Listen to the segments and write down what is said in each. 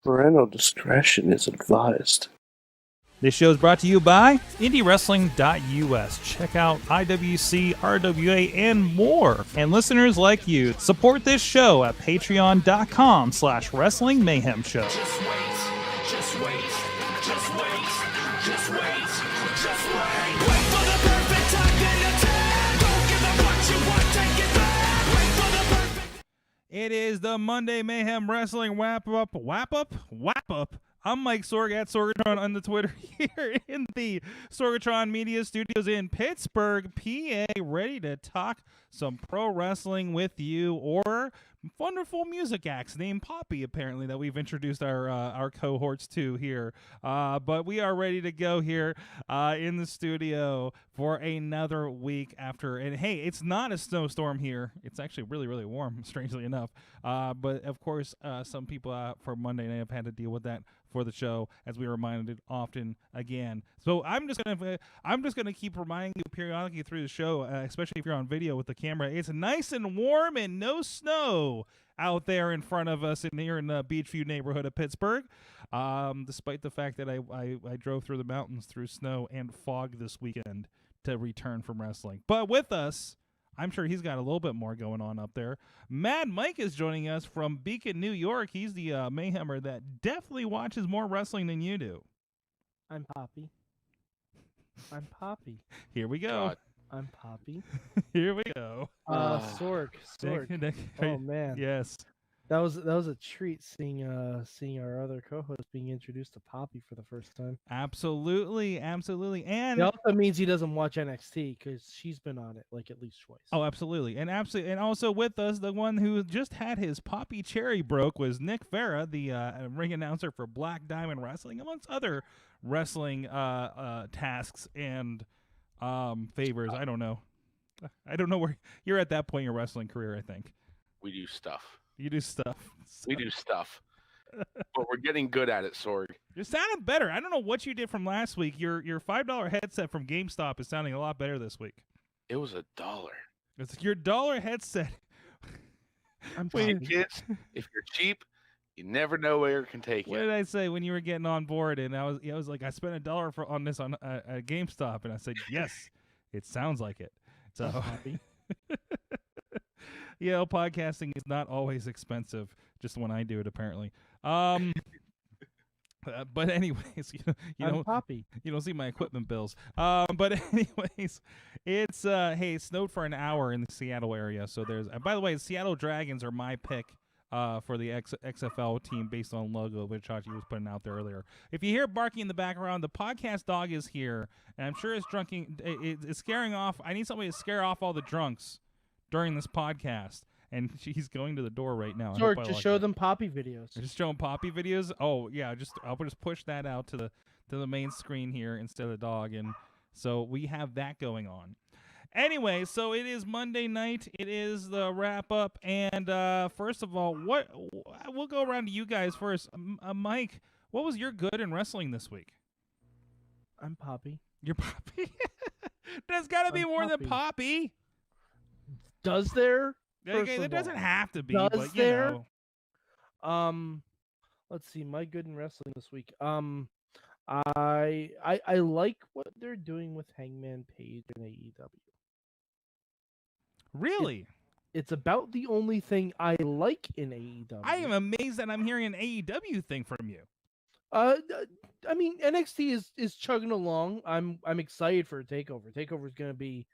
Parental discretion is advised. This show is brought to you by IndieWrestling.us. Check out IWC, RWA, and more. And listeners like you, support this show at Patreon.com/Wrestling Mayhem Show. Just wait, just wait, just wait, just wait, just wait. Wait for the perfect time, then attack. Don't give up what you want, take it back. Wait for the perfect. It is the Monday Mayhem Wrestling Wrap Up. I'm Mike Sorg at Sorgatron on the Twitter here in the Sorgatron Media Studios in Pittsburgh, PA, ready to talk some pro wrestling with you or wonderful music acts named Poppy, apparently, that we've introduced our cohorts to here. But we are ready to go here in the studio for another week after. And hey, it's not a snowstorm here. It's actually really, really warm, strangely enough. But of course, some people for Monday night have had to deal with that for the show, as we are reminded often again. So I'm just gonna keep reminding you periodically through the show, especially if you're on video with the camera. It's nice and warm and no snow out there in front of us here in the Beachview neighborhood of Pittsburgh, despite the fact that I drove through the mountains through snow and fog this weekend to return from wrestling. But with us, I'm sure he's got a little bit more going on up there. Mad Mike is joining us from Beacon, New York. He's the Mayhemmer that definitely watches more wrestling than you do. I'm Poppy. Here we go. God. I'm Poppy. Here we go. Sorg. Oh man. Yes. That was a treat seeing our other co-host being introduced to Poppy for the first time. Absolutely. And it also means he doesn't watch NXT because she's been on it like at least twice. Oh, absolutely. And also with us, the one who just had his Poppy cherry broke was Nick Farah, the ring announcer for Black Diamond Wrestling, amongst other wrestling tasks and favors. I don't know. I don't know where you're at that point in your wrestling career. I think We do stuff. you do stuff. We do stuff. But we're getting good at it, Sorg. You're sounding better. I don't know what you did from last week. Your $5 headset from GameStop is sounding a lot better this week. It was $1. It's your dollar headset. I'm See, Poppy. kids, if you're cheap, you never know where it can take What you. did I say when you were getting on board? And I was like, I spent $1 on this on GameStop, and I said, yes, it sounds like it. So, Poppy. podcasting is not always expensive. Just when I do it, apparently. But anyways, I'm don't Poppy. you don't see my equipment bills. But anyways, it's it snowed for an hour in the Seattle area. So there's by the way, the Seattle Dragons are my pick for the XFL team based on logo, which Chachi was putting out there earlier. If you hear barking in the background, the podcast dog is here, and I'm sure it's scaring off. I need somebody to scare off all the drunks during this podcast. And he's going to the door right now. Sorg, just show them Poppy videos. Just showing Poppy videos. Oh yeah, I'll just push that out to the main screen here instead of the dog, and so we have that going on. Anyway, so it is Monday night. It is the wrap up, and first of all, we'll go around to you guys first. Mike, what was your good in wrestling this week? I'm Poppy. Your Poppy. There's got to be I'm more than Poppy. Poppy. Does there? Okay, First it of doesn't all, have to be, does but you there? know. Let's see. My good in wrestling this week. I like what they're doing with Hangman Page and AEW. Really? It's about the only thing I like in AEW. I am amazed that I'm hearing an AEW thing from you. I mean, NXT is chugging along. I'm excited for a takeover. Takeover is gonna be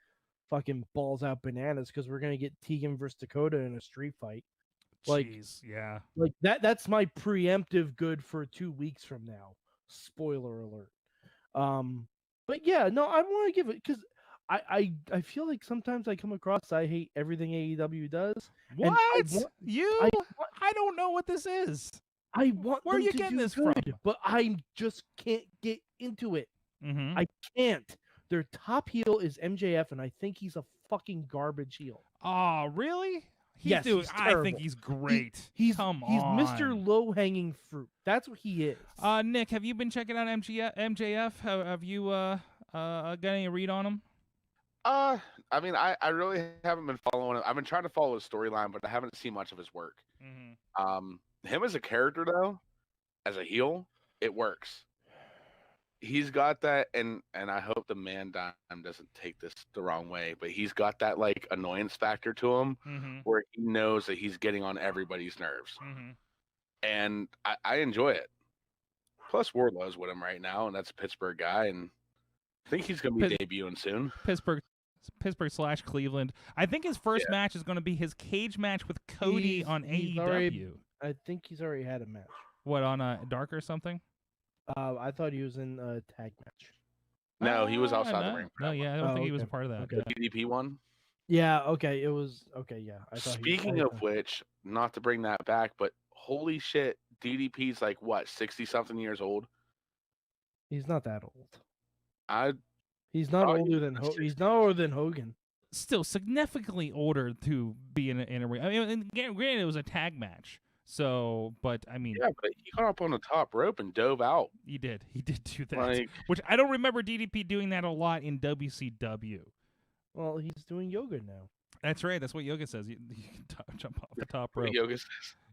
fucking balls out bananas because we're gonna get Tegan versus Dakota in a street fight. Like- Jeez, yeah. Like that's my preemptive good for 2 weeks from now. Spoiler alert. But yeah, no, I want to give it because I feel like sometimes I come across I hate everything AEW does. What? want- I I don't know what this is. I want Where are them you to getting do this from? good, but I just can't get into it. Mm-hmm. I can't. Their top heel is MJF, and I think he's a fucking garbage heel. Oh, really? Yes, doing. he's I think terrible. he's great. He's Come he's on, Mr. Low Hanging Fruit. That's what he is. Nick, have you been checking out MJF? Have you got any read on him? I mean, I really haven't been following it. I've been trying to follow his storyline, but I haven't seen much of his work. Mm-hmm. Him as a character, though, as a heel, it works. He's got that, and I hope the man dime doesn't take this the wrong way, but he's got that like annoyance factor to him Mm-hmm. where he knows that he's getting on everybody's nerves, Mm-hmm. and I enjoy it. Plus, Wardlow's with him right now, and that's a Pittsburgh guy, and I think he's going to be debuting soon. Pittsburgh / Cleveland. I think his first match is going to be his cage match with Cody on he's AEW. already- I think he's already had a match. What, on a Dark or something? I thought he was in a tag match. No, he was Ah, outside no. the ring. No, yeah, I don't Oh, think he was a okay. part of that. Okay. The DDP one. Yeah, okay, it was okay. Yeah, I thought. Speaking of which, not to bring that back, but holy shit, DDP's like what, 60-something years old? he's not that old. I He's not Oh, older than he's not older than Hogan. Still significantly older to be in a ring. I mean, and granted, it was a tag match. So, but I mean, yeah, but he got up on the top rope and dove out. he did do that. Like, Which I don't remember DDP doing that a lot in WCW. Well, he's doing yoga now. That's right. That's what yoga says. You can jump off the top rope. Yoga says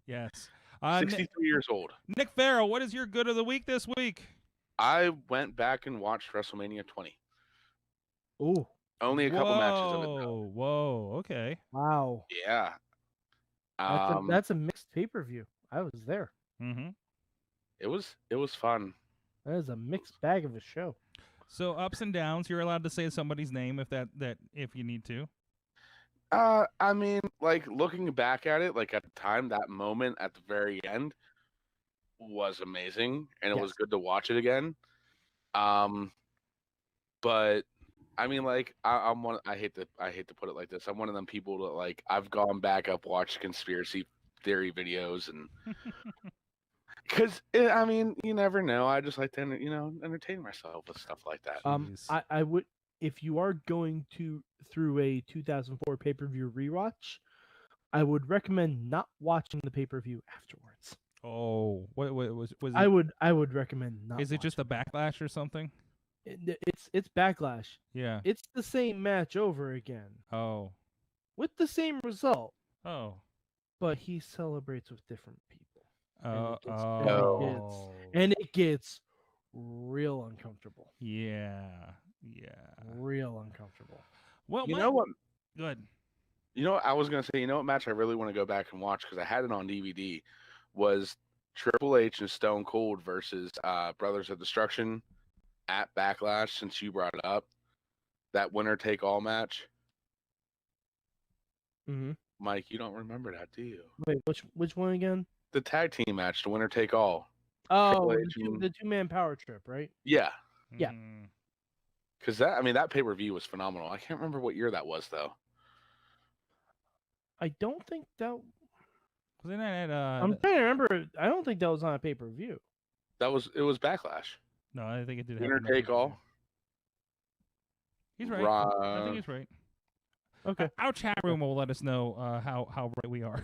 Yes. 63 years old. Nick Farrell, what is your good of the week this week? I went back and watched WrestleMania 20. Oh, Only a couple matches of it. Though. Whoa. Okay. wow. Yeah. That's a mixed pay-per-view. I was there. Mm-hmm. It was fun. That is a mixed bag of a show. So ups and downs. You're allowed to say somebody's name if you need to. I mean, like looking back at it, like at the time, that moment at the very end was amazing, and it was Yes. good to watch it again. But I mean, like I'm one. I hate to put it like this. I'm one of them people that like I've gone back, I've watched conspiracy theory videos, and because I mean, you never know. I just like to entertain myself with stuff like that. Jeez. I would if you are going through a 2004 pay-per-view rewatch, I would recommend not watching the pay-per-view afterwards. Oh, what was it? I would recommend not. Is it just a watching backlash or something? It's Backlash. Yeah. It's the same match over again Oh. with the same result, Oh. but he celebrates with different people. Oh. And it gets real uncomfortable. Yeah. Real uncomfortable. Well, You know what? Good. You know what I was gonna say? You know what match I really want to go back and watch because I had it on DVD was Triple H and Stone Cold versus Brothers of Destruction at Backlash. Since you brought it up, that winner take all match. Mm-hmm. Mike, you don't remember that, do you? Wait, which one again? The tag team match, the winner take all. Oh, H the two-man power trip, right? Yeah, Yeah. Mm. because that pay-per-view was phenomenal. I can't remember what year that was though. I don't think that. Wasn't that I'm trying to remember. I don't think that was on a pay-per-view. It was Backlash. No, I think it did. Winner happen on take all. pay-per-view. He's right. I think he's right. Okay. Our chat room will let us know how right we are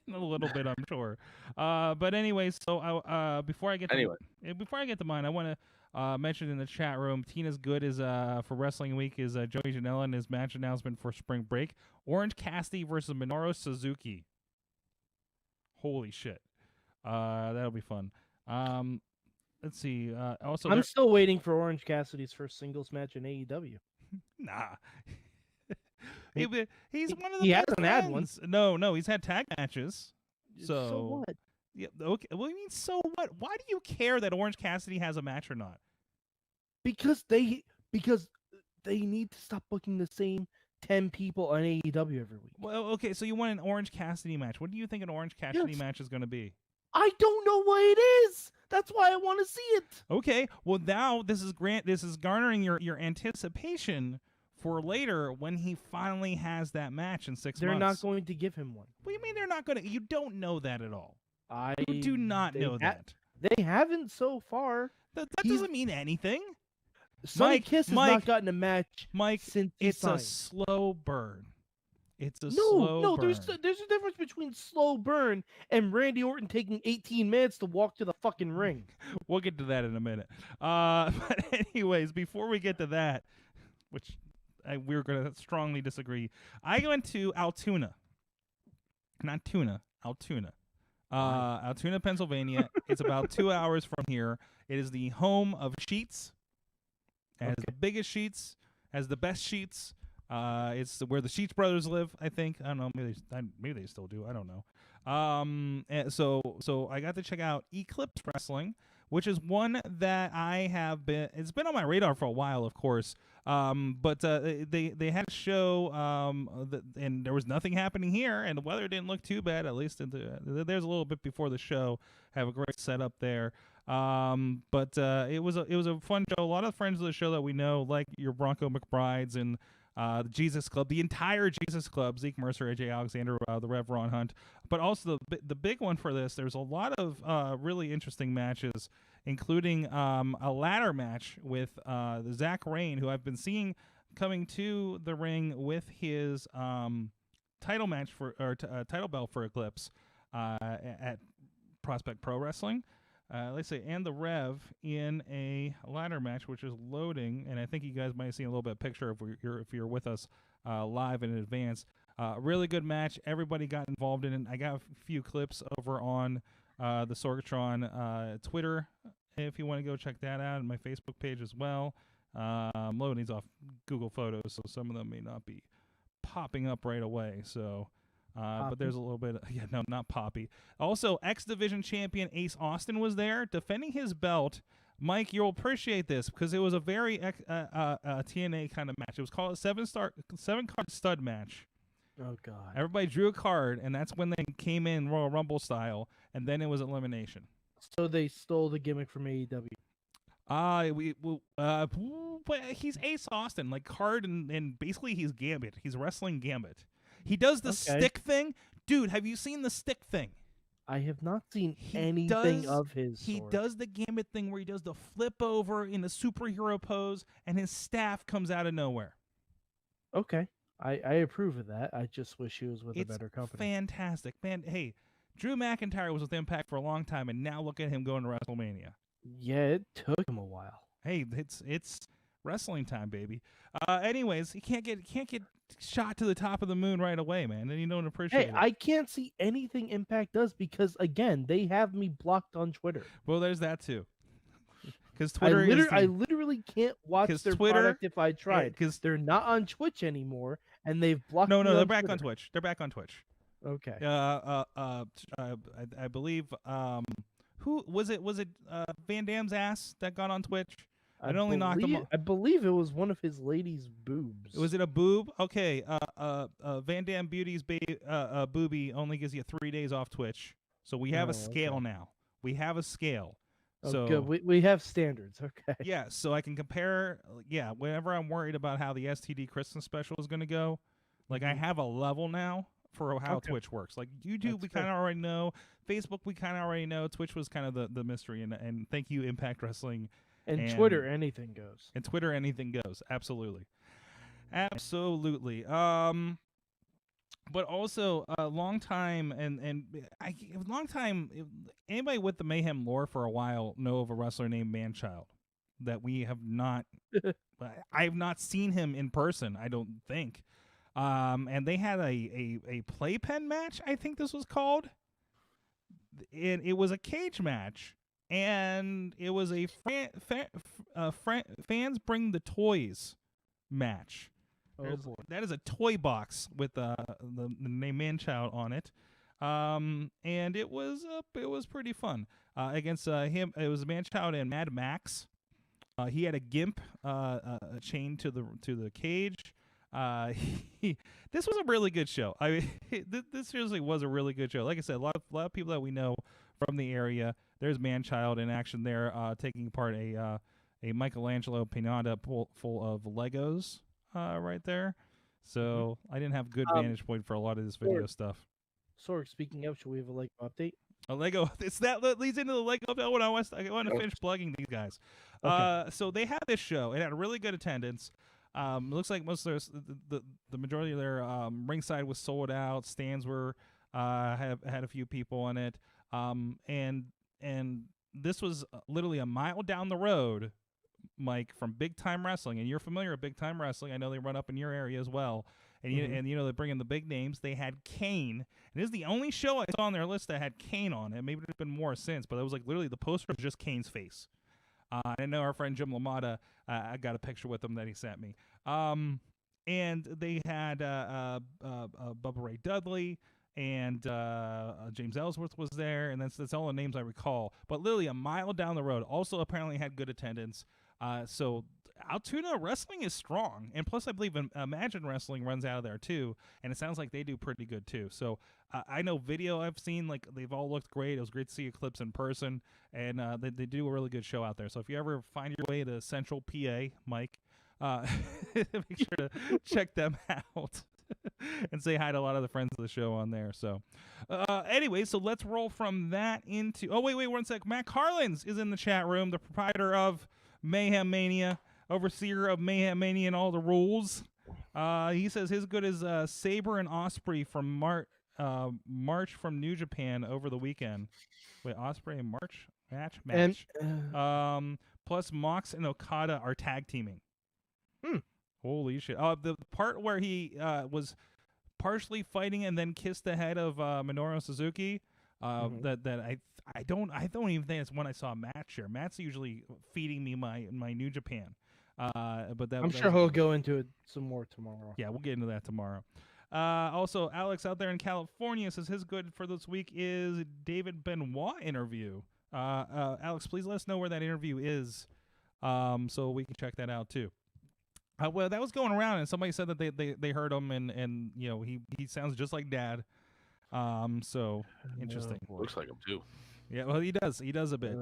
in a little bit, I'm sure. But anyway, so before I get to mine, I want to mention in the chat room, Tina's good is for Wrestling Week is Joey Janela and his match announcement for Spring Break. Orange Cassidy versus Minoru Suzuki. Holy shit, that'll be fun. Let's see. Also, I'm still waiting for Orange Cassidy's first singles match in AEW. nah. He's one of the He best hasn't had one. friends. No, he's had tag matches. So what? Yeah, okay. Well, you mean so what? Why do you care that Orange Cassidy has a match or not? Because they need to stop booking the same 10 people on AEW every week. Well, okay, so you want an Orange Cassidy match. What do you think an Orange Cassidy Yes. match is going to be? I don't know what it is. That's why I want to see it. Okay, well now this is garnering your anticipation for later when he finally has that match in 6 months. They're not going to give him one. What do you mean they're not going to? You don't know that at all. You They do not know that. They haven't so far. That doesn't mean anything. Sonny Kiss has Mike, not gotten a match Mike, since he it's signed. a slow burn. It's a slow burn. There's a difference between slow burn and Randy Orton taking 18 minutes to walk to the fucking ring. We'll get to that in a minute. But anyways, before we get to that, which we're going to strongly disagree, I went to Altoona. Not Tuna, Altoona. Altoona, Pennsylvania. It's about 2 hours from here. It is the home of Sheets. It has the biggest sheets, has the best sheets. It's where the Sheets brothers live, I think. I don't know. Maybe they still do. I don't know. And so I got to check out Eclipse Wrestling, which is one that I have been. It's been on my radar for a while, of course. But they had a show, and there was nothing happening here, and the weather didn't look too bad. At least there's a little bit before the show. Have a great setup there. But it was a fun show. A lot of friends of the show that we know, like your Bronco McBrides and the Jesus Club, the entire Jesus Club, Zeke Mercer, AJ Alexander, the Rev Ron Hunt. But also the big one for this, there's a lot of really interesting matches, including a ladder match with Zach Rain, who I've been seeing coming to the ring with his title match title belt for Eclipse at Prospect Pro Wrestling. Let's say, and the Rev in a ladder match, which is loading, and I think you guys might have seen a little bit of picture if you're with us live in advance. Really good match. Everybody got involved in it. I got a few clips over on the Sorgatron Twitter if you want to go check that out, and my Facebook page as well. Loading's off Google Photos, so some of them may not be popping up right away. So. But there's a little bit. Not Poppy. Also, X Division champion Ace Austin was there defending his belt. Mike, you'll appreciate this because it was a very TNA kind of match. It was called a 7-card stud match. Oh God! Everybody drew a card, and that's when they came in Royal Rumble style, and then it was elimination. So they stole the gimmick from AEW. But he's Ace Austin, like card, and basically he's Gambit. He's wrestling Gambit. He does the stick thing. Dude, have you seen the stick thing? I have not seen He anything does- of his. He Sorg. does the gambit thing where he does the flip over in a superhero pose, and his staff comes out of nowhere. Okay, I approve of that. I just wish he was with a It's better company. fantastic, man. Hey, Drew McIntyre was with Impact for a long time, and now look at him going to WrestleMania. Yeah, it took him a while. Hey, it's wrestling time, baby. Anyways, he can't get shot to the top of the moon right away, man, and you don't appreciate Hey, it. I can't see anything Impact does because again, they have me blocked on Twitter. Well, there's that too. Because Twitter I literally can't watch 'cause their Twitter- product if I tried. because They're not on Twitch anymore, and they've blocked. no, me they're on back on Twitter. Twitch. They're back on Twitch. Okay. I believe who was it? Was it Van Damme's ass that got on Twitch? I'd only knock him off. I believe it was one of his ladies' boobs. Was it a boob? Okay. Van Damme Beauty's boobie only gives you 3 days off Twitch. So we have a scale now. We have a scale. Oh, So good. We have standards. Okay. yeah, so I can compare. Yeah, whenever I'm worried about how the STD Christmas special is going to go, like I have a level now for how Okay. Twitch works. Like YouTube, That's we fair. kind of already know. Facebook, we kind of already know. Twitch was kind of the mystery. And thank you, Impact Wrestling. And Twitter, anything goes. And Twitter, anything goes. Absolutely. Absolutely. But also a long time anybody with the Mayhem lore for a while know of a wrestler named Manchild that we have not I have not seen him in person, I don't think. And they had a playpen match, I think this was called. It was a cage match, and it was a fans bring the toys match. Oh boy. That is a toy box with the name Manchild on it, and it was pretty fun. Against him, it was Manchild and Mad Max. He had a gimp chained to the cage. This was a really good show. I mean, this seriously was a really good show. Like I said, a lot of people that we know from the area. There's Manchild in action there, taking apart a Michelangelo pinata full of Legos. Right there. So I didn't have good vantage point for a lot of this video stuff. Sorg, speaking of, should we have a Lego update? A Lego. It's that leads into the Lego update when I want to finish plugging these guys. Okay. So they had this show. It had a really good attendance. Looks like most of the majority of their ringside was sold out. Stands were had a few people on it. And this was literally a mile down the road, Mike, from Big Time Wrestling, and you're familiar with Big Time Wrestling. I know they run up in your area as well, and you know they bring in the big names. They had Kane, and this is the only show I saw on their list that had Kane on it. Maybe there's been more since, but it was like literally the poster was just Kane's face. I know our friend Jim LaMotta. I got a picture with him that he sent me. And they had Bubba Ray Dudley. And James Ellsworth was there, and that's all the names I recall. But literally a mile down the road, also apparently had good attendance. So Altoona Wrestling is strong, and plus I believe Imagine Wrestling runs out of there too, and it sounds like they do pretty good too. So I know video I've seen, like they've all looked great. It was great to see Eclipse in person, and they do a really good show out there. So if you ever find your way to Central PA, Mike, make sure to check them out. And say hi to a lot of the friends of the show on there. So anyway, so let's roll from that into... Oh, wait, 1 sec. Matt Carlins is in the chat room, the proprietor of Mayhem Mania, overseer of Mayhem Mania and all the rules. He says his good is Sabre and Osprey from March from New Japan over the weekend. Wait, Osprey and March? Match. Plus Mox and Okada are tag teaming. Holy shit! The part where he was partially fighting and then kissed the head of Minoru Suzuki. That I don't even think it's when I saw Matt share. Matt's usually feeding me my New Japan. But I'm sure he'll go into it some more tomorrow. Yeah, we'll get into that tomorrow. Also, Alex out there in California says his good for this week is David Benoit interview. Alex, please let us know where that interview is, so we can check that out too. Well, that was going around, and somebody said that they heard him, and you know he sounds just like Dad. So interesting. Looks like him too. Yeah, well he does a bit.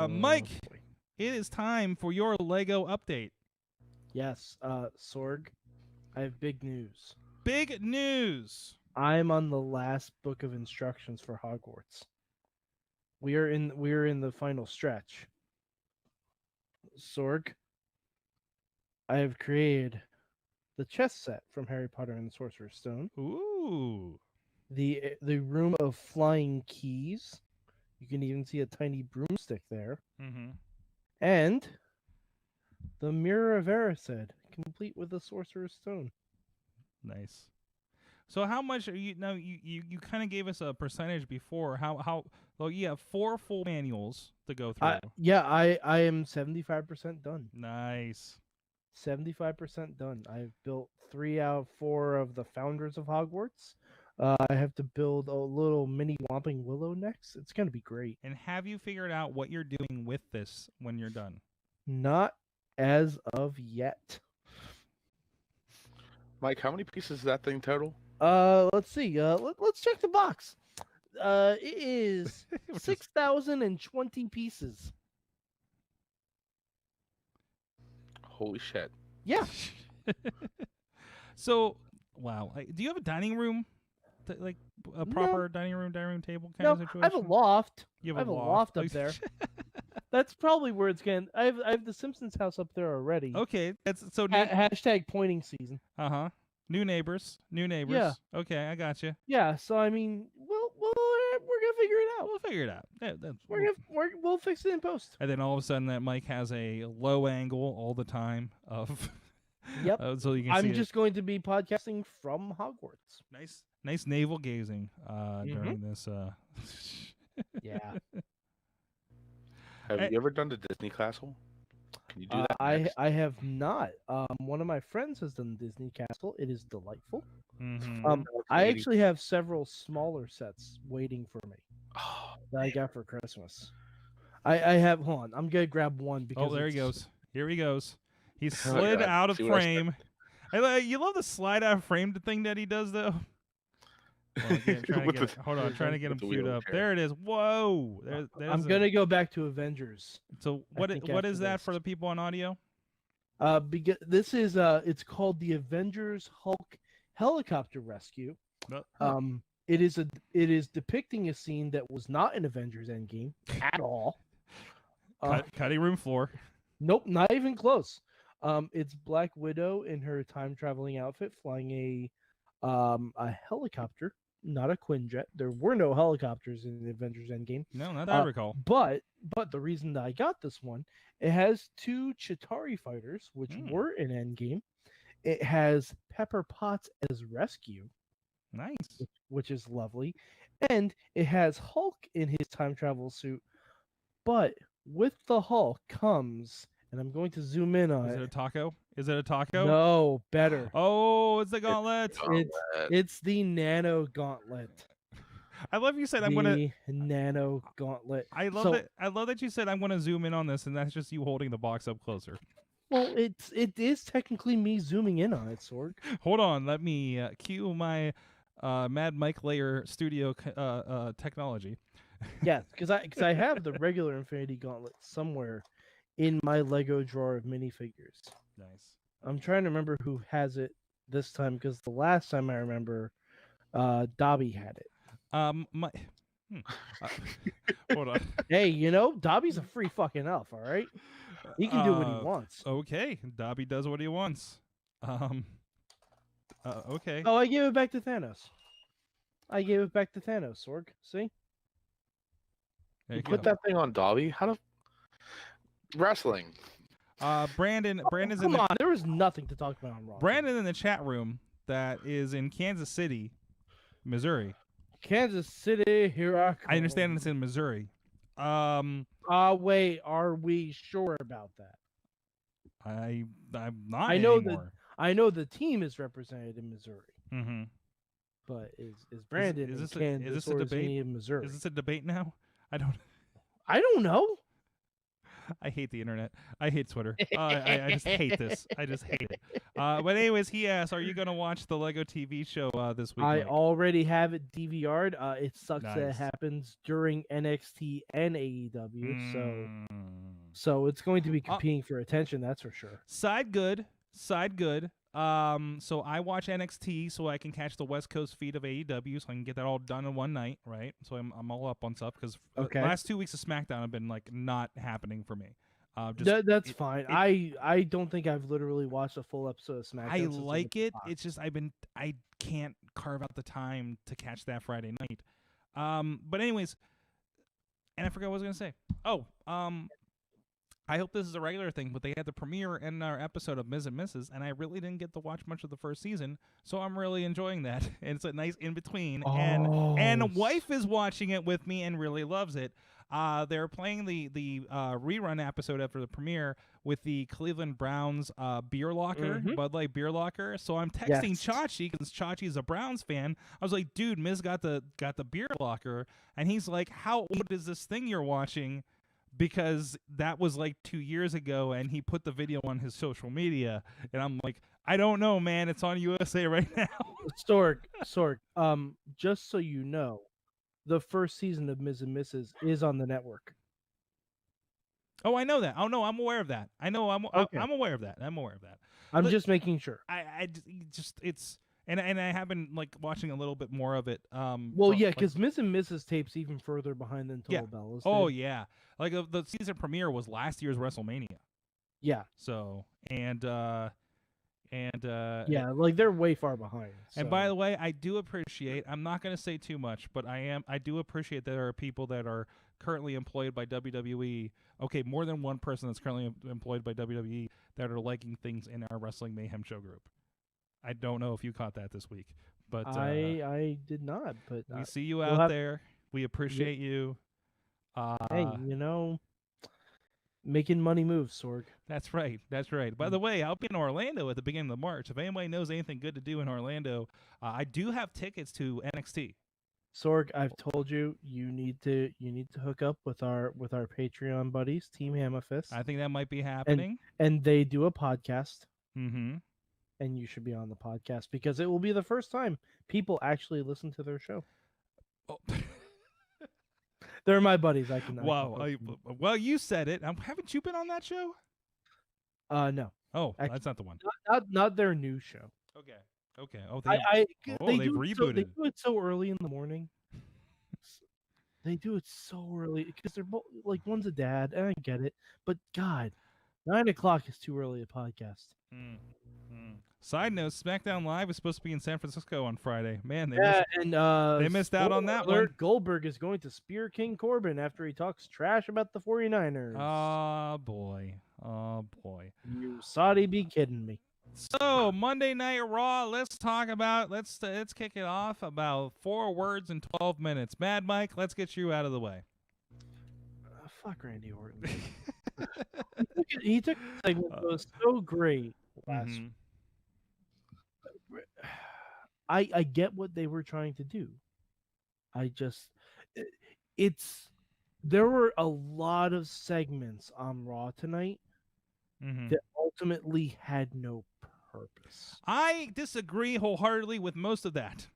Mike, it is time for your Lego update. Yes, Sorg, I have big news. Big news. I'm on the last book of instructions for Hogwarts. We are in the final stretch. Sorg, I have created the chess set from Harry Potter and the Sorcerer's Stone. Ooh. The Room of Flying Keys. You can even see a tiny broomstick there. Mm-hmm. And the Mirror of Erised, complete with the Sorcerer's Stone. Nice. So how much are you now? You kind of gave us a percentage before. How? Well, you have 4 full manuals to go through. I am 75% done. Nice. 75% done. I've built 3 out of 4 of the founders of Hogwarts. I have to build a little mini Whomping Willow next. It's going to be great. And have you figured out what you're doing with this when you're done? Not as of yet. Mike, how many pieces is that thing total? Let's see. Let's check the box. It is 6,020 pieces. Holy shit. Yeah. So, wow. Do you have a dining room? Like a proper dining room table kind of situation? I have a loft. You I have a loft up there. That's probably where it's going. I have the Simpsons house up there already. Okay, that's so. Hashtag pointing season. New neighbors. Yeah. Okay, I got you. Yeah. So I mean, we're gonna figure it out. We'll figure it out. We'll fix it in post. And then all of a sudden, that mic has a low angle all the time of. Yep. So you can. I'm just going to be podcasting from Hogwarts. Nice navel gazing during this. Yeah. Have you ever done the Disney Castle? Can you do that? I have not. One of my friends has done Disney Castle. It is delightful. Mm-hmm. I actually have several smaller sets waiting for me that I got for Christmas. I have. Hold on, I'm gonna grab one because. Oh, there he goes. Here he goes. He slid out of frame. You love the slide out of frame thing that he does, though. Well, again, trying to get him queued up. There it is. Whoa. I'm gonna go back to Avengers. So what is that for the people on audio? Because this is it's called the Avengers Hulk Helicopter Rescue. It is depicting a scene that was not in Avengers Endgame at all. Cutting room floor. Nope, not even close. It's Black Widow in her time traveling outfit flying a helicopter, not a Quinjet. There were no helicopters in the Avengers Endgame. No, not that I recall. But the reason that I got this one, it has 2 Chitauri fighters, which were in Endgame. It has Pepper Potts as rescue. Nice. Which is lovely. And it has Hulk in his time travel suit. But with the Hulk comes, and I'm going to zoom in on it. Is it a taco? Is it a taco? No, better. Oh, it's the gauntlet. It's the Nano Gauntlet. I love you said I'm gonna Nano Gauntlet. I love that you said I'm gonna zoom in on this, and that's just you holding the box up closer. Well, it is technically me zooming in on it, Sorg. Hold on, let me cue my Mad Mike Layer studio technology. Yes, because I have the regular Infinity Gauntlet somewhere in my Lego drawer of minifigures. Nice. I'm trying to remember who has it this time because the last time I remember, Dobby had it. Hold on. Hey, Dobby's a free fucking elf, all right? He can do what he wants. Okay, Dobby does what he wants. Okay. Oh, I gave it back to Thanos. Sorg. See? You put that thing on Dobby? How the wrestling? Brandon's Come on, there was nothing to talk about on Raw. Brandon in the chat room that is in Kansas City, Missouri. Kansas City, here I come. I understand it's in Missouri. Wait, are we sure about that? I'm not I know anymore. I know the team is represented in Missouri. Mm-hmm. But is Brandon is this in Kansas is this a or is debate? he in Missouri? Is this a debate now? I don't know. I hate the internet. I hate Twitter. I just hate this. I just hate it. But anyways, he asked, "Are you going to watch the Lego TV show this week?" I Mike? already have it DVR'd. It sucks that it Nice. happens during NXT and AEW, so it's going to be competing for attention. That's for sure. Side good. So I watch NXT so I can catch the West Coast feed of AEW, so I can get that all done in one night, right? So I'm all up on stuff because Okay. the last 2 weeks of SmackDown have been like not happening for me. That's fine. I don't think I've literally watched a full episode of SmackDown. I since like was it. hot. It's just I can't carve out the time to catch that Friday night. But anyways, and I forgot what I was gonna say. I hope this is a regular thing, but they had the premiere in our episode of Ms. and Mrs., and I really didn't get to watch much of the first season, so I'm really enjoying that. And it's a nice in between. And wife is watching it with me and really loves it. They're playing the rerun episode after the premiere with the Cleveland Browns beer locker, Bud Light beer locker. So I'm texting Chachi because Chachi's a Browns fan. I was like, dude, Miz got the beer locker, and he's like, how old is this thing you're watching? Because that was like 2 years ago, and he put the video on his social media, and I'm like, I don't know, man. It's on USA right now. Sorg, just so you know, the first season of Ms. and Mrs. is on the network. Oh, I know that. Oh no, I'm aware of that. I know. I'm Okay. I'm aware of that. I'm aware of that. I'm just making sure. I just it's and I have been like watching a little bit more of it. Well, yeah, because Ms. and Mrs. tapes even further behind than Total Bellas. Oh did. yeah, like the season premiere was last year's WrestleMania. Yeah. So yeah, like they're way far behind. And by the way, I do appreciate. I'm not going to say too much, but I do appreciate that there are people that are currently employed by WWE. Okay, more than one person that's currently employed by WWE that are liking things in our Wrestling Mayhem show group. I don't know if you caught that this week, but I did not. But we see you out there. We appreciate you. Hey, making money moves, Sorg. That's right. That's right. By the way, I'll be in Orlando at the beginning of March. If anybody knows anything good to do in Orlando, I do have tickets to NXT. Sorg, I've told you you need to hook up with our Patreon buddies, Team Hammerfist. I think that might be happening. And they do a podcast. Mm-hmm. And you should be on the podcast because it will be the first time people actually listen to their show. Oh. They're my buddies. I can. Wow. Well, you said it. Haven't you been on that show? No. Oh, actually, that's not the one. Not their new show. Okay. Oh, they've rebooted. They do it so early in the morning. They do it so early because they're both like one's a dad, and I get it. But God, 9 o'clock is too early a podcast. Side note: SmackDown Live is supposed to be in San Francisco on Friday. Man, they missed out on that one. Goldberg is going to spear King Corbin after he talks trash about the 49ers. Oh boy. You Saudi be kidding me. So Monday Night Raw. Let's talk about. Let's kick it off. About 4 words in 12 minutes. Mad Mike, let's get you out of the way. Fuck Randy Orton. he took a segment that was so great last week. I get what they were trying to do. There were a lot of segments on Raw tonight that ultimately had no purpose. I disagree wholeheartedly with most of that.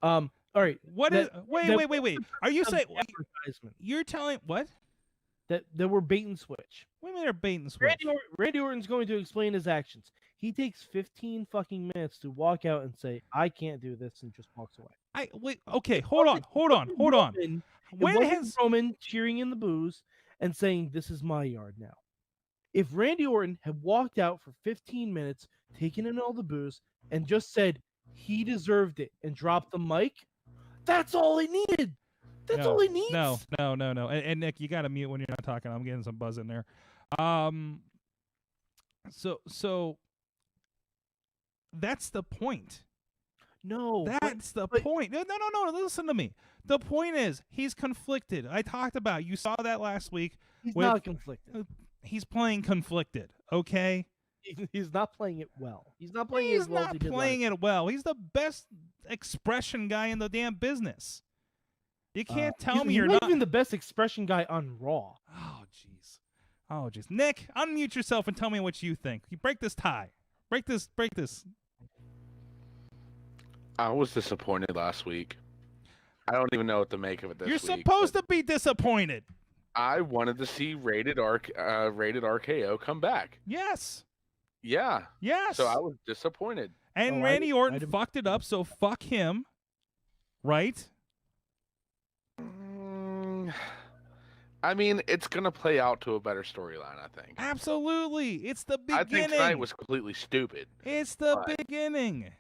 All right. Wait. Are you saying you're telling what? That were bait and switch. What do you mean they're bait and switch? Randy Orton's going to explain his actions. He takes 15 fucking minutes to walk out and say, "I can't do this," and just walks away. Okay, hold on. When has Roman cheering in the booze and saying, "This is my yard now"? If Randy Orton had walked out for 15 minutes, taken in all the booze, and just said he deserved it and dropped the mic, that's all he needed. That's all he needs. No. And Nick, you got to mute when you're not talking. I'm getting some buzz in there. So that's the point. No. That's the point. No. Listen to me. The point is he's conflicted. I talked about it. You saw that last week. He's not conflicted. He's playing conflicted, okay? He's not playing it well. He's not playing it well. He's the best expression guy in the damn business. You can't tell me you're not even the best expression guy on Raw. Oh jeez. Nick, unmute yourself and tell me what you think. You break this tie. Break this. I was disappointed last week. I don't even know what to make of it this week. You're supposed to be disappointed. I wanted to see Rated RKO come back. Yes. Yeah. Yes. So I was disappointed. And Oh, Randy I Orton didn't- fucked it up, so fuck him. Right? I mean, it's gonna play out to a better storyline. I think. Absolutely. It's the I beginning. think tonight was completely stupid. It's the but- beginning.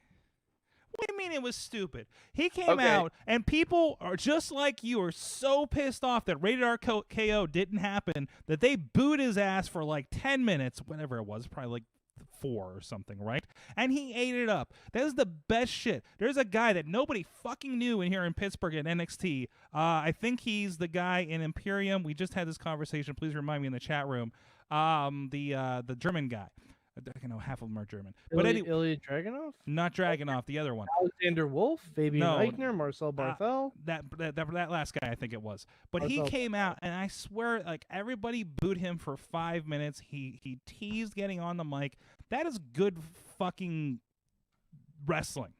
What do you mean it was stupid? He came Okay. out, and people are just like you are so pissed off that Rated R KO didn't happen that they booed his ass for like 10 minutes, whatever it was, probably like 4 or something, right? And he ate it up. That is the best shit. There's a guy that nobody fucking knew in here in Pittsburgh at NXT. I think he's the guy in Imperium. We just had this conversation. Please remind me in the chat room. The German guy. I know half of them are German. But anyway, Ilya Dragunov, not Dragunov, the other one. Alexander Wolf, Fabian No, Eichner, Marcel Barthel. That last guy, I think it was. But he Barthel. came out, and I swear, like, everybody booed him for 5 minutes. He teased getting on the mic. That is good fucking wrestling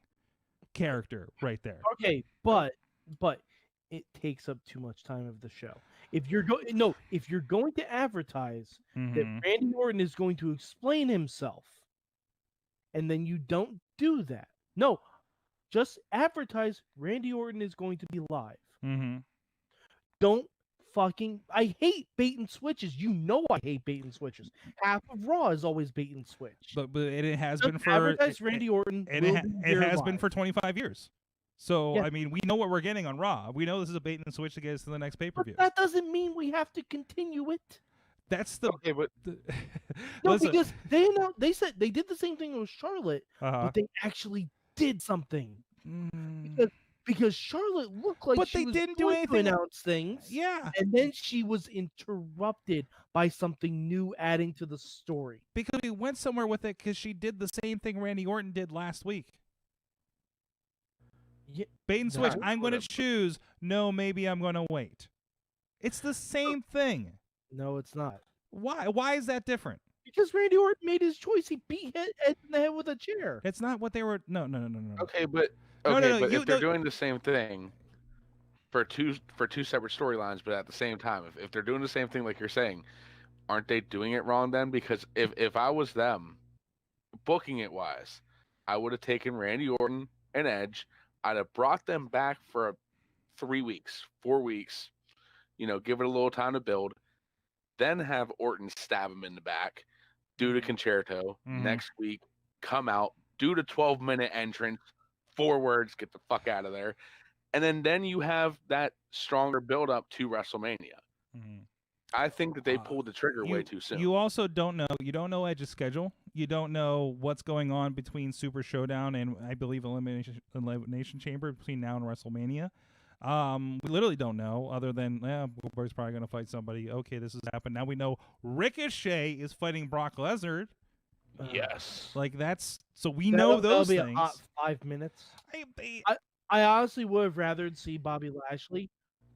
character right there. Okay, but it takes up too much time of the show. If you're going to advertise Mhm. that Randy Orton is going to explain himself, and then you don't do that. No, just advertise Randy Orton is going to be live. Mhm. Don't fucking. I hate bait and switches. You know I hate bait and switches. Half of Raw is always bait and switch. But it has Just been for advertise Randy Orton. it, will ha- be it here has been live. for 25 years. So Yeah. I mean, we know what we're getting on Raw. We know this is a bait and switch to get us to the next pay per But view. that doesn't mean we have to continue it. That's the. Okay, but No, Listen, because they said they did the same thing with Charlotte, uh-huh. but they actually did something. Mm, Because Charlotte looked like But she they was didn't do going anything- to announce things, yeah, and then she was interrupted by something new adding to the story. because we went somewhere with it because she did the same thing Randy Orton did last week. Yeah, Bait and No, switch. I I'm going to would've- choose. No, maybe I'm going to wait. It's the same thing. no, it's not. Why? Why is that different? Because Randy Orton made his choice. He beat Ed in the head with a chair. It's not what they were. No. okay, but No, no, no, but you- if they're no- doing the same thing for two separate storylines, but at the same time, if they're doing the same thing like you're saying, aren't they doing it wrong then? Because if I was them, booking it wise, I would have taken Randy Orton and Edge. I'd have brought them back for 3 weeks, 4 weeks. Give it a little time to build. Then have Orton stab him in the back, do the concerto. Mhm. Next week, come out, do the 12-minute entrance, 4 words, get the fuck out of there. And then you have that stronger build up to WrestleMania. Mhm. I think that they pulled the trigger way too soon. You also don't know. You don't know Edge's schedule. You don't know what's going on between Super Showdown and I believe Elimination Chamber between now and WrestleMania. We literally don't know, other than Goldberg's probably going to fight somebody. Okay, this has happened. Now we know Ricochet is fighting Brock Lesnar. Yes. Like that's so we know those that'll be things. a hot 5 minutes. I- I honestly would have rather see Bobby Lashley.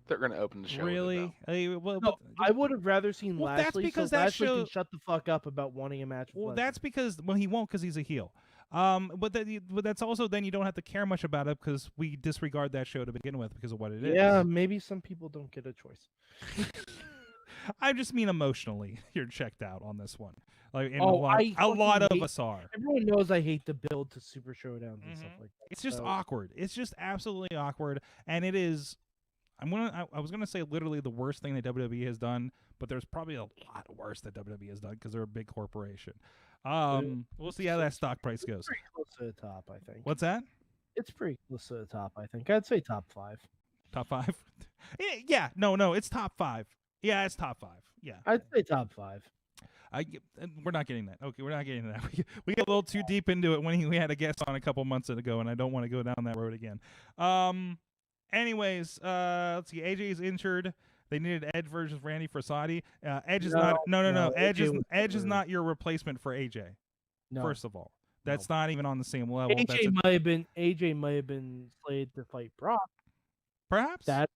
They're going to open the show. with it, really? though. No, I would have rather seen Well, that's Lashley because so that Lashley show- can shut the fuck up about wanting a match. With Well, Lesnar. that's because he won't because he's a heel. But that's also then you don't have to care much about it because we disregard that show to begin with because of what it is. Yeah, maybe some people don't get a choice. I just mean emotionally, you're checked out on this one. Like, and Oh, a lot of hate- us are. Everyone knows I hate the build to Super Showdowns and stuff Mhm. like that. It's just so- awkward. It's just absolutely awkward, and it is. I was gonna say literally the worst thing that WWE has done, but there's probably a lot worse that WWE has done because they're a big corporation. We'll see how that stock price goes. Pretty close to the top, I think. What's that? It's pretty close to the top, I think. I'd say top 5. Top 5? Yeah. No. It's top 5. Yeah, it's top 5. Yeah. I'd say top 5. We're not getting that. Okay, we're not getting that. We got a little too deep into it when we had a guest on a couple months ago, and I don't want to go down that road again. Anyways, let's see. AJ's injured. They needed Edge versus Randy for Saudi. Edge is not. No. Edge is was not your replacement for AJ. No. First of all, that's not even on the same level. AJ might have been slated to fight Brock. Perhaps. That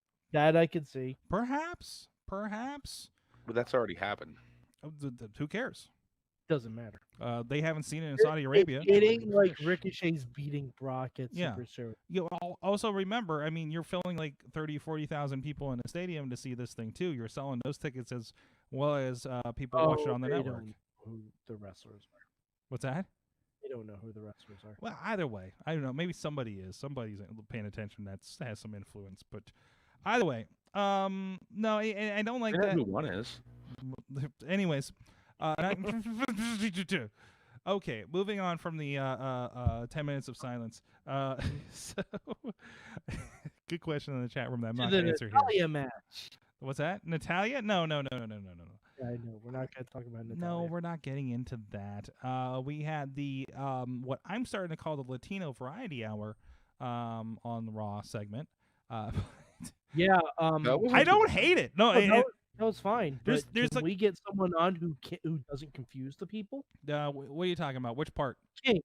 I could see. Perhaps. But that's already happened. Who cares? Doesn't matter. They haven't seen it in Saudi Arabia. It ain't like Ricochet's beating Brock at Yeah. Super Show. You also remember, I mean, you're filling like 30, 40,000 people in a stadium to see this thing too. You're selling those tickets as well as people watch it on the they network. don't know who the wrestlers are. What's that? They don't know who the wrestlers are. Well, either way, I don't know. Maybe somebody is. Somebody's paying attention. That has some influence. But either way, no, I don't like I know that. who one is. Anyways, okay, moving on from the 10 minutes of silence. So, good question in the chat room that I'm not going to answer here. Natalia match. What's that? Natalia? No. Yeah, I know. We're not going to talk about Natalia. No, we're not getting into that. We had the what I'm starting to call the Latino Variety Hour on the Raw segment. Yeah. I don't hate it. No, that was fine. There's Can like, we get someone on who doesn't confuse the people? what are you talking about? Which part? King.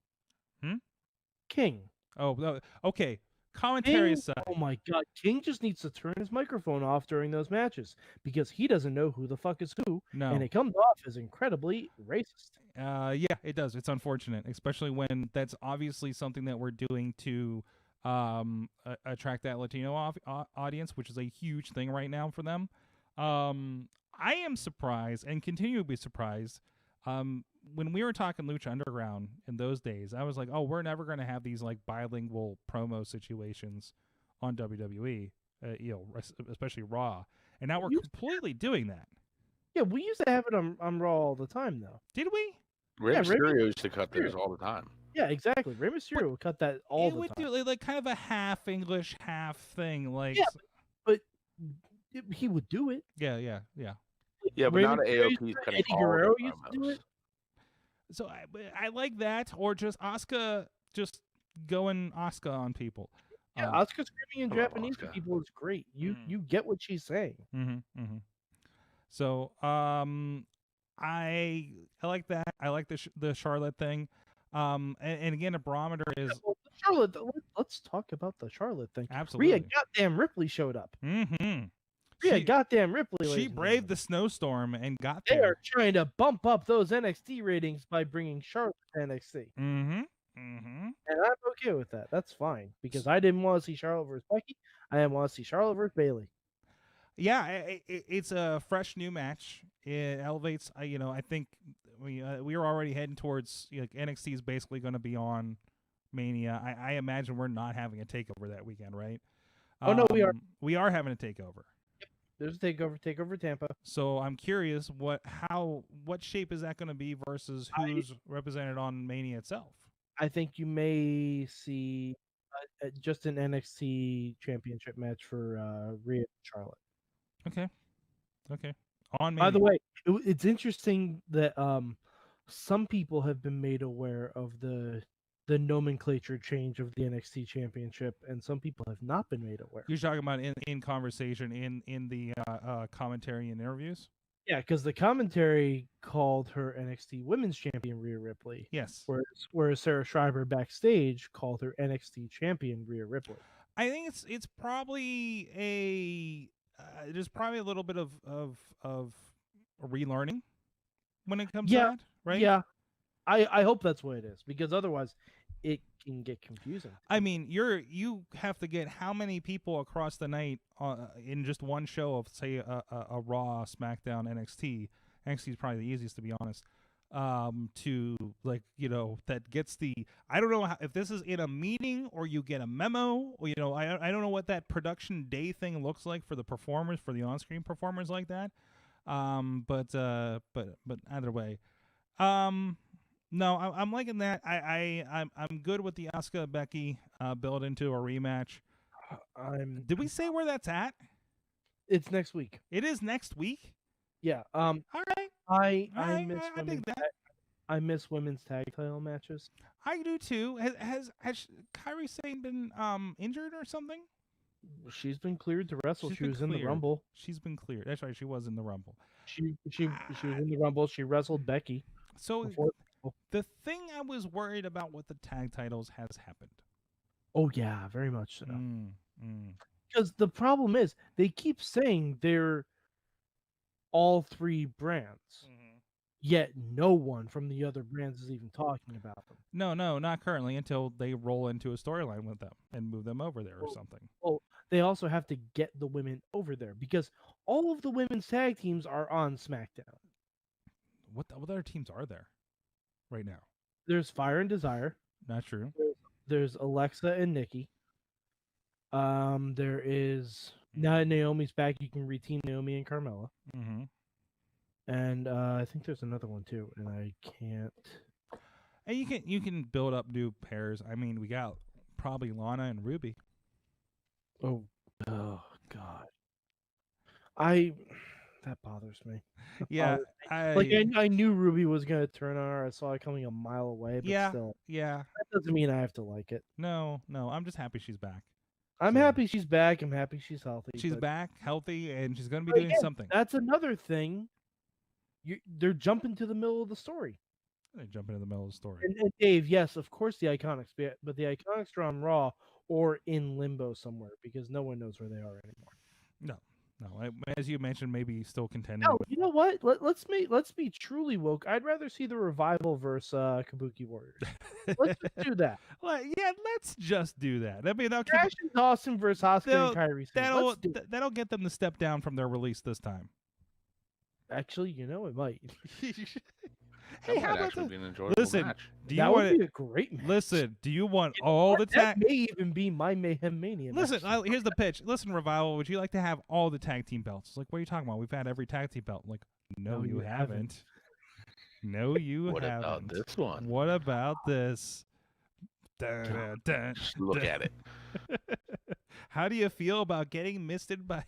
King. Oh, okay. Commentary King, aside. oh my God, King just needs to turn his microphone off during those matches because he doesn't know who the fuck is who, No. and it comes off as incredibly racist. Yeah, it does. It's unfortunate, especially when that's obviously something that we're doing to attract that Latino audience, which is a huge thing right now for them. I am surprised and continue to be surprised. When we were talking Lucha Underground in those days, I was like, oh, we're never going to have these like bilingual promo situations on WWE, especially Raw. And now we're completely doing that. Yeah, we used to have it on Raw all the time, though. Did we? Rey Yeah, Mysterio used to cut theirs all the time. Yeah, exactly. Rey Mysterio would cut that all It the would time. do like kind of a half English, half thing. Like, Yeah, but he would do it. yeah. Yeah, but Rey now the Mysterio AOP is cutting Eddie all Guerrero their used to do promos. it. So I like that, or just Asuka just going Asuka on people. Yeah, Asuka screaming in I love Japanese to Asuka. people is great. You get what she's saying. So I like that. I like the Charlotte thing. And again, a barometer is Well, Charlotte. Let's talk about the Charlotte thing. absolutely. Rhea goddamn Ripley showed up. Mm-hmm. Rhea goddamn Ripley. She ladies and braved gentlemen. the snowstorm and got They there. are trying to bump up those NXT ratings by bringing Charlotte to NXT. Mm-hmm. And I'm okay with that. That's fine because I didn't want to see Charlotte versus Becky. I didn't want to see Charlotte versus Bayley. Yeah, it's a fresh new match. It elevates. I think we were already heading towards NXT is basically going to be on Mania. I imagine we're not having a takeover that weekend, right? Oh no, we are. We are having a takeover. There's a takeover Tampa. So I'm curious what shape is that going to be versus who's represented on Mania itself. I think you may see just an NXT championship match for Rhea and Charlotte. Okay. On Mania. By the way, it's interesting that some people have been made aware of the nomenclature change of the NXT championship, and some people have not been made aware. You're talking about in conversation in the commentary and interviews. Yeah, because the commentary called her NXT Women's Champion Rhea Ripley. Yes. Whereas Sarah Schreiber backstage called her NXT Champion Rhea Ripley. I think it's probably there's probably a little bit of relearning when it comes to that, right? Yeah. I hope that's what it is, because otherwise it can get confusing. I mean, you have to get how many people across the night in just one show of, say, a Raw, SmackDown, NXT. NXT is probably the easiest, to be honest. To that gets the. I don't know if this is in a meeting or you get a memo. Or, I don't know what that production day thing looks like for the performers, for the on-screen performers like that. But either way, no, I'm liking that. I'm good with the Asuka Becky build into a rematch. Did we say where that's at? It's next week. It is next week. Yeah. All right. I I miss dig women's that. I miss women's tag title matches. I do too. Has Kairi Sane been injured or something? She's been cleared to wrestle. She's She been was in the cleared. Rumble. She's been cleared. That's right. She was in the Rumble. She was in the Rumble. She wrestled Becky. So before. the thing I was worried about with the tag titles has happened. Oh yeah, very much so. Mm. Because the problem is they keep saying they're all three brands, yet no one from the other brands is even talking about them. No, not currently, until they roll into a storyline with them and move them over there or something. Well, they also have to get the women over there because all of the women's tag teams are on SmackDown. What other teams are there right now? there's Fire and Desire. Not true. There's Alexa and Nikki. There is now Naomi's back. You can reteam Naomi and Carmella. Mm-hmm. And I think there's another one too, and I can't. And you can build up new pairs. I mean, we got probably Lana and Ruby. Oh God. That bothers me. Yeah, I knew Ruby was gonna turn on her. I saw it coming a mile away. But still, yeah. that doesn't mean I have to like it. No. I'm just happy she's back. I'm So- happy she's back. I'm happy she's healthy. She's but back, healthy, and she's going to be But doing again, something. That's another thing. They're jumping to the middle of the story. They jump into the middle of the story. And Dave, yes, of course the Iconics, but the Iconics are on Raw or in limbo somewhere because no one knows where they are anymore. No. As you mentioned, maybe still contending. No, with- you know what? Let's be truly woke. I'd rather see the Revival versus Kabuki Warriors. Let's just do that. Let's just do that. I mean, Trash and Dawson versus Asuka and Kairi Sane. Let's do it. that'll get them to step down from their release this time. Actually, it might. Hey, That how might about actually this? be an enjoyable Listen, match. do you That would want be a great match. listen? Do you want all the That tag? may even be my Mayhem Mania. Listen, match. here's the pitch. Listen, Revival, would you like to have all the tag team belts? Like, what are you talking about? We've had every tag team belt. Like, no, you haven't. No, you What haven't. about this one? What about this? Dun, dun, dun, Just look dun. at it. How do you feel about getting misted by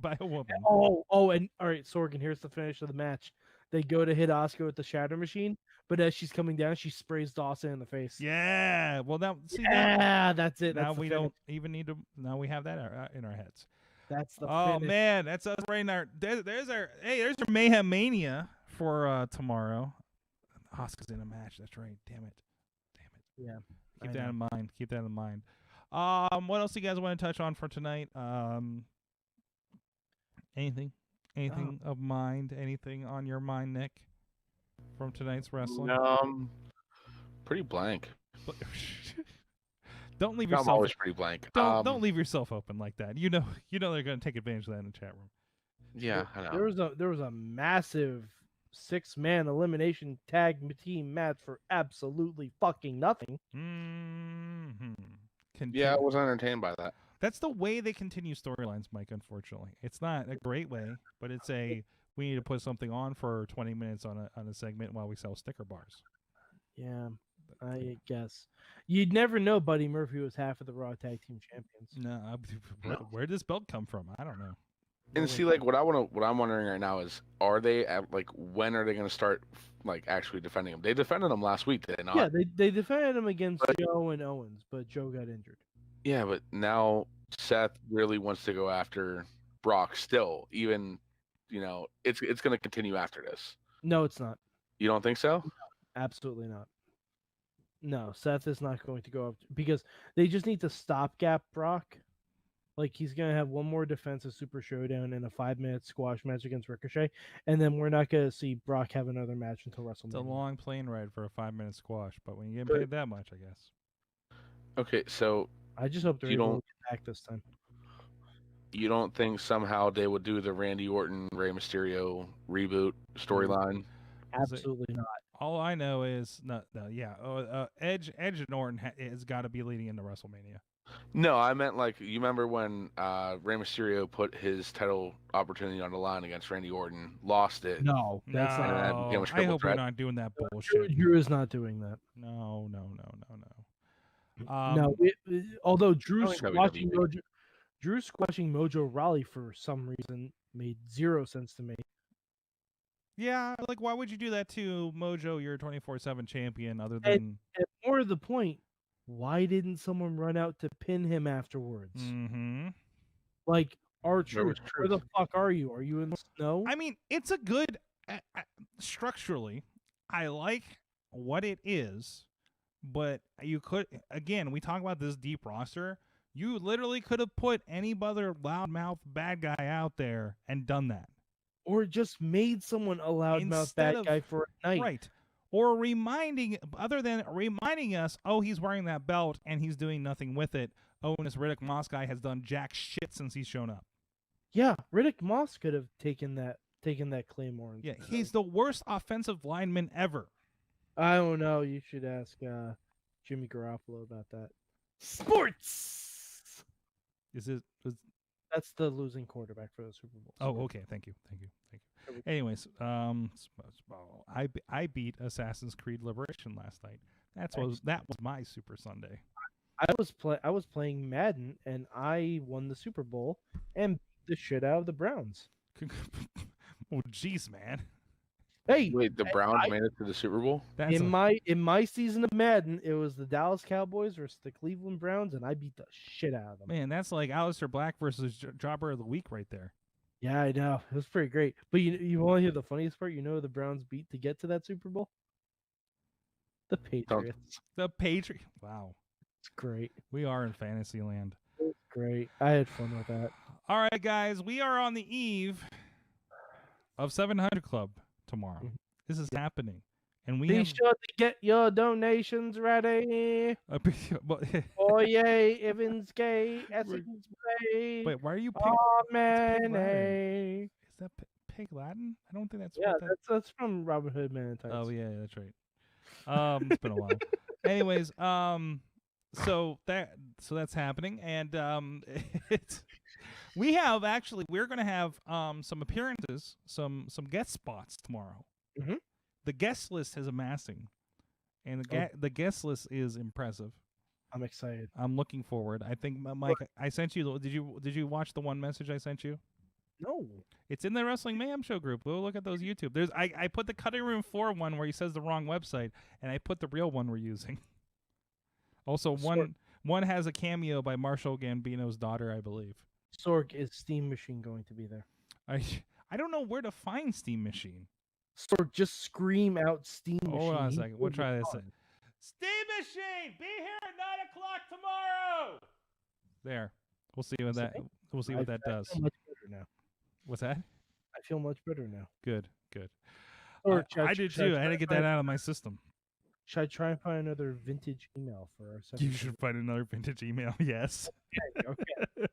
a woman? And all right, Sorgan, here's the finish of the match. They go to hit Asuka with the Shatter Machine, but as she's coming down, she sprays Dawson in the face. Yeah. Well, now see That's it. now That's the we finish. don't even need to. Now we have that in our heads. That's the Oh finish. man, that's us right in our. There's our Mayhem Mania for tomorrow. Asuka's in a match. That's right. Damn it. Yeah. Keep I that know. in mind. Keep that in mind. What else do you guys want to touch on for tonight? Anything of mind? Anything on your mind, Nick, from tonight's wrestling? Pretty blank. Don't leave I'm yourself. always pretty blank. Don't leave yourself open like that. You know they're going to take advantage of that in the chat room. Yeah, I know. There was a massive 6-man elimination tag team match for absolutely fucking nothing. Yeah, I was entertained by that. That's the way they continue storylines, Mike, unfortunately. It's not a great way, but it's we need to put something on for 20 minutes on a segment while we sell sticker bars. Yeah, I guess. You'd never know Buddy Murphy was half of the Raw Tag Team Champions. No, where did this belt come from? I don't know. And see, like what I'm wondering right now is, are they when are they going to start actually defending them? They defended them last week, did they not? Yeah, they defended him against Joe and Owens, but Joe got injured. Yeah, but now Seth really wants to go after Brock still. Even, it's going to continue after this. No, it's not. You don't think so? Absolutely not. No, Seth is not going to go up because they just need to stopgap Brock. Like, he's going to have one more defensive Super Showdown and a 5-minute squash match against Ricochet, and then we're not going to see Brock have another match until WrestleMania. It's a long plane ride for a 5-minute squash, but when you get paid that much, I guess. Okay, so I just hope they're able to get back this time. you don't think somehow they would do the Randy Orton, Rey Mysterio reboot storyline? Absolutely not. All I know is Edge and Orton has got to be leading into WrestleMania. No, I meant you remember when Rey Mysterio put his title opportunity on the line against Randy Orton, lost it. No, that's no, not. it was I triple hope threat. we're not doing that bullshit. Drew is not doing that. No. No, although Drew I think squashing WWE. Mojo Rawley for some reason made 0 sense to me. Yeah, why would you do that to Mojo, your 24/7 champion, other than... And more to the point, why didn't someone run out to pin him afterwards? Mm-hmm. Like, Where R-Truth, was where the Truth? fuck are you? Are you in the snow? I mean, it's a good... structurally, I like what it is, but you could... Again, we talk about this deep roster. You literally could have put any other loudmouth bad guy out there and done that. Or just made someone a loudmouth Instead bad of- guy for a night. Right. Or reminding us, oh, he's wearing that belt and he's doing nothing with it. Oh, and this Riddick Moss guy has done jack shit since he's shown up. Yeah, Riddick Moss could have taken that Claymore. And Yeah, he's the worst offensive lineman ever. I don't know. You should ask Jimmy Garoppolo about that. Sports. Is That's the losing quarterback for the Super Bowl. oh, okay. Thank you. Anyways, I beat Assassin's Creed Liberation last night. That was my Super Sunday. I was playing Madden and I won the Super Bowl and beat the shit out of the Browns. Oh, jeez, man. Hey, Wait, the Browns made it to the Super Bowl? That's in my season of Madden, it was the Dallas Cowboys versus the Cleveland Browns, and I beat the shit out of them. man. That's like Alistair Black versus Jobber of the Week right there. Yeah, I know. It was pretty great. But you want to hear the funniest part? You know who the Browns beat to get to that Super Bowl? The Patriots. The Patriot. Wow, It's great. we are in fantasy land. It's great. I had fun with that. All right, guys, we are on the eve of 700 Club tomorrow. Mhm. This is happening, and we Be have. sure to get your donations ready. Oh yay, Evans Gay, Essex Bay. Wait, why are you? Oh Pig man, Latin. Is that Pig Latin? I don't think that's. yeah, what that... that's from Robin Hood Men in Tights. Oh yeah, that's right. It's been a while. Anyways, so that's happening, and it's we're gonna have some appearances, some guest spots tomorrow. Mhm. The guest list is amassing, and the guest list is impressive. I'm excited. I'm looking forward. I think Mike, I sent you. Did you watch the one message I sent you? No. It's in the Wrestling Mayhem Show group. We'll look at those YouTube. I put the cutting room floor one where he says the wrong website, and I put the real one we're using. Also, one has a cameo by Marshall Gambino's daughter, I believe. Sorg, is Steam Machine going to be there? I don't know where to find Steam Machine. Sorg, just scream out Steam Machine. Hold on a He second. will We'll be try this. fun. Steam Machine, be here at 9:00 tomorrow. There. We'll see what that. We'll see what that does. I feel much better now. What's that? I feel much better now. Good. Or I did too. I had to get that out of my system. Should I try and find another vintage email for our second? You should find another vintage email. Yes. Okay.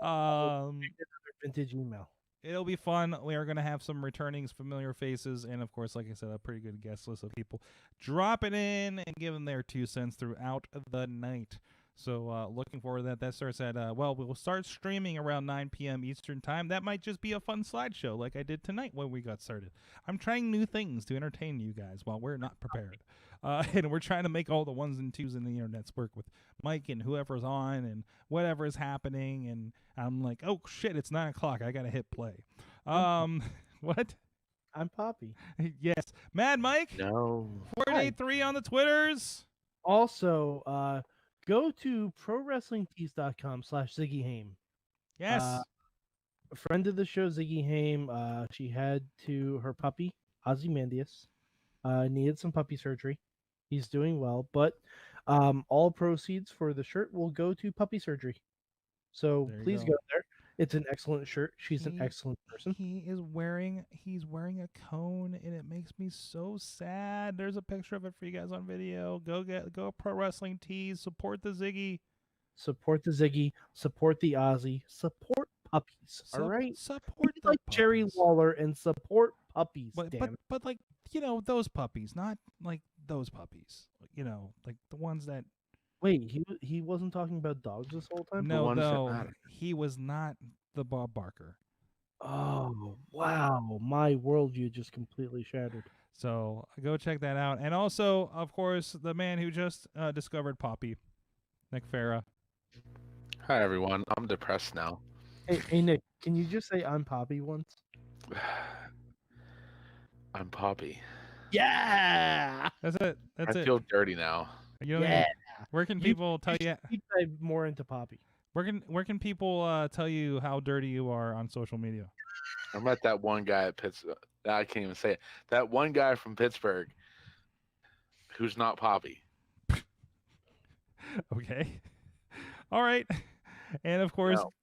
Um. Another vintage email. It'll be fun. We are going to have some returning familiar faces, and of course, like I said, a pretty good guest list of people dropping in and giving their 2 cents throughout the night. So looking forward to that. That starts at we'll start streaming around 9 p.m. Eastern time. That might just be a fun slideshow like I did tonight when we got started. I'm trying new things to entertain you guys while we're not prepared. And we're trying to make all the ones and twos in the internets work with Mike and whoever's on and whatever is happening. And I'm like, oh shit, it's 9 o'clock. I gotta hit play. What? I'm Poppy. Yes, Mad Mike. No. 483 on the Twitters. Also, go to prowrestlingtees.com/ZiggyHaim. Yes. A friend of the show, Ziggy Haim, she had her puppy, Ozymandias, needed some puppy surgery. He's doing well, but all proceeds for the shirt will go to puppy surgery. So There you please go. go there. It's an excellent shirt. She's an excellent person. He's wearing a cone, and it makes me so sad. There's a picture of it for you guys on video. Go Pro Wrestling Tees. Support the Ziggy. Support the Ziggy. Support the Ozzy. Support puppies. All right. Support Be the like Jerry puppies. Lawler and support puppies. But damn it. but like those puppies, not like those puppies. Like the ones that. Wait, he wasn't talking about dogs this whole time? No, ones that no, matter. he was not the Bob Barker. Oh, wow. My worldview just completely shattered. So go check that out. And also, of course, the man who just discovered Poppy, Nick Farah. Hi, everyone. I'm depressed now. Hey, Nick, can you just say I'm Poppy once? I'm Poppy. Yeah! That's it. That's I it. feel dirty now. You know, Yeah. Where can people tell you? Deep dive more into Poppy. Where can people tell you how dirty you are on social media? I met that one guy at Pittsburgh. I can't even say it. That one guy from Pittsburgh who's not Poppy. Okay. All right. And of course, No.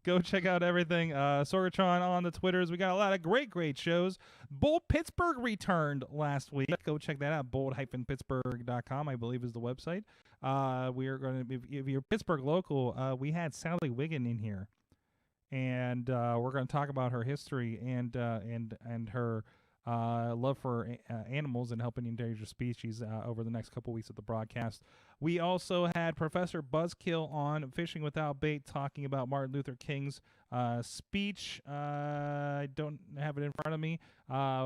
go check out everything. Sorgatron on the Twitters. We got a lot of great shows. Bold Pittsburgh returned last week. Go check that out. bold-pittsburgh.com, I believe, is the website. We are going to, if you're Pittsburgh local, we had Sally Wiggin in here, and we're going to talk about her history and her love for animals and helping endangered species over the next couple weeks of the broadcast. We also had Professor Buzzkill on Fishing Without Bait talking about Martin Luther King's speech. I don't have it in front of me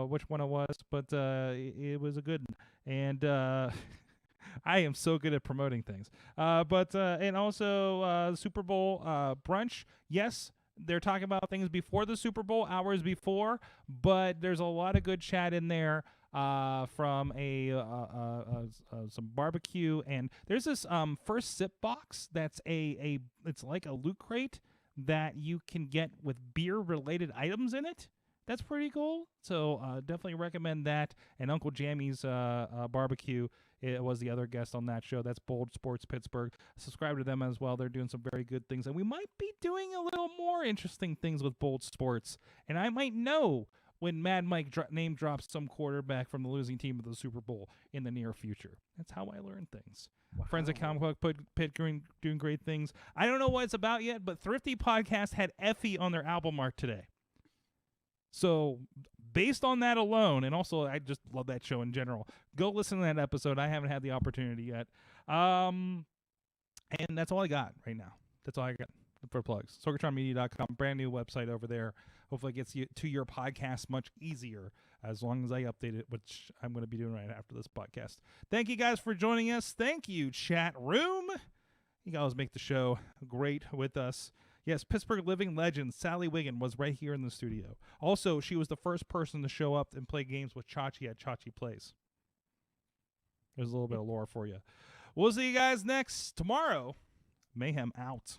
which one it was, but it was a good one. And I am so good at promoting things. And also Super Bowl brunch. Yes, they're talking about things before the Super Bowl, hours before, but there's a lot of good chat in there from some barbecue, and there's this first sip box that's it's like a loot crate that you can get with beer related items in it. That's pretty cool. So definitely recommend that. And Uncle Jammy's barbecue, it was the other guest on that show. That's Bold Sports Pittsburgh. Subscribe to them as well. They're doing some very good things. And we might be doing a little more interesting things with Bold Sports. And I might know when Mad Mike name drops some quarterback from the losing team of the Super Bowl in the near future. That's how I learn things. Wow. Friends at Comic Book Pit doing great things. I don't know what it's about yet, but Thrifty Podcast had Effie on their album art today. So based on that alone, and also I just love that show in general, go listen to that episode. I haven't had the opportunity yet. And that's all I got right now. That's all I got for plugs. SorgatronMedia.com, brand new website over there. Hopefully it gets you to your podcast much easier as long as I update it, which I'm going to be doing right after this podcast. Thank you guys for joining us. Thank you, chat room. You guys make the show great with us. Yes, Pittsburgh living legend Sally Wiggin was right here in the studio. Also, she was the first person to show up and play games with Chachi at Chachi Plays. There's a little bit of lore for you. We'll see you guys next tomorrow. Mayhem out.